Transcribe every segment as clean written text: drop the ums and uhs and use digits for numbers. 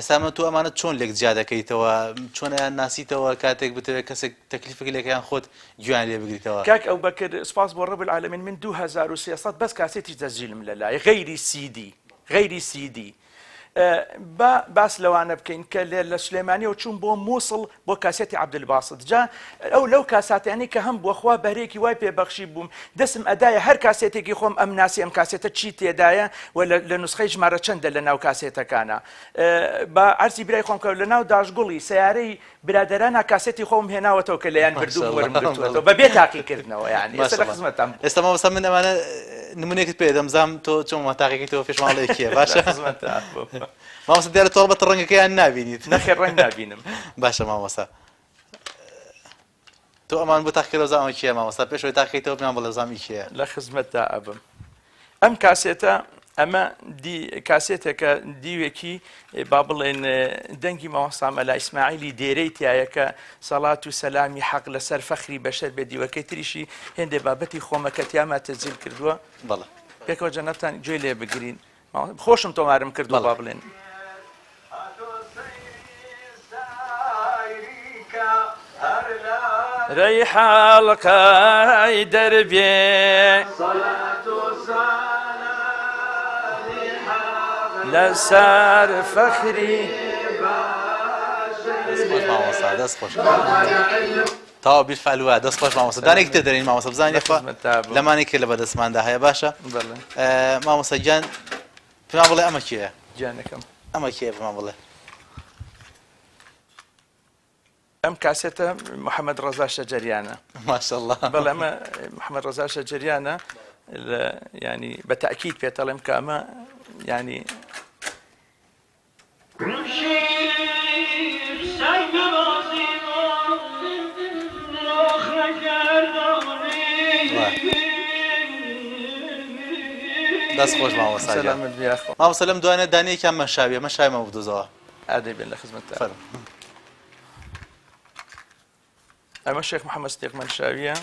ئێستا تۆ ئەمانە چۆن لێک جیا دەکەیتەوە چۆن ئەیان ناسیتەوە کاتێک بتەوێت کەسێک تەکلیفێک لێکیان خۆت گویان لێ بگریتەوە کاک ئەو بەکرد سپاس بۆ ڕەب العالەمین من 2300 بەس کاسێتی دەزیلم لەلای غەیری سیدی باس لەوانە بکەین کە لە سلێمانیەوە چوون بۆ مووسڵ بۆ کاسێتی عەبدولباسط جا ئەو لەو کاساتیانی کە هەم بۆ خوا بەرێکی وای پێبەخشی بووم دەسم ئەدایە هەر کاسێتێکی خۆم ئەم ناسی ئەم کاسێتە چی تێدایە و لە نوسخەی ژمارە چەندە لە ناو کاسێتەکانە بە عەرزی برای خۆم کە لە ناو داشگوڵی سیارەی برادەرانە کاسێتی خۆم هێناوەتەوە کە لەیان بردووم وەرم گرتووەتەوە بەبێ تاقیکردنەوە یعنی ئێستا لە خزمەتتان ئێستا مامۆستا من ئەمانە نمونێکت پێ دەمزام تۆ چۆن تاقیکەیتەوە پێشماڵەیەکیە باشە مامۆستا دیارە تۆ بەتە ڕەنگەکەیان نابینیت نەخێر ڕەنگ نابینم باشە مامۆستا تۆ ئەمان بۆ تاقیکردەوە زامی کیە مامۆستا پێشەوەی تاقیکەیتەوە پێیان بڵێ زامی کیە لە خزمەتدا ئەبم ئەم کاسێتە ئەمە کاسێتێکە دیوێکی با بڵێن دەنگی مامۆستا مەلا ئیسماعیلی دێرەی تایە کە سەڵات و سەلامی حەق لەسەر فەخری بەشەر بێ دیوەکەی تریشی هێندێ بابەتی خۆمەکەتیاما تەجزیل کردووە بەڵێ پێکەوە جەنەبتان گوێی لێ بگرین خۆشم تۆمارم کردووە با بڵێن ڕێی حاڵقەی دەربێ لەسەر فەخری دەست خۆش تاوا بیرفعلوها دەست خۆش مامۆستا دانێکی تر دەرین مامۆستا بزانێت لەمانی کرد لە بەدەستماندا هەیە باشە مامۆستا گیان پێمان بڵێ ئەمە کێیە گیانەکەم ئەمە کێیە پێمان بڵێ ئەم کاسێتە محەممەد ڕەزا شەجەریانە ماشەڵڵا بەڵێ ئەمە محەممەد ڕەزا شەجەریانە ینی بە تەئکید پێتەڵێم کە ئەمە ینی دەست خۆش مامۆستا مامۆستا لەم دوانێ دانەیەکیان مەشاویە مەشایمە بدۆزەوە ئادەی بێن لە خزمەتتان ئەمە شێخ محەممەد ستێق مەنشاویە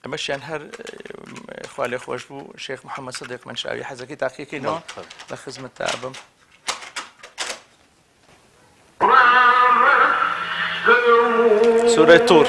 ئەمەشیان هەر خوا لێ خۆش بوو شێخ محەممەد سەدیق مەنشاوی حەزەکەی تاقیەکەینەوە لە خزمەتتا بم سورەی توور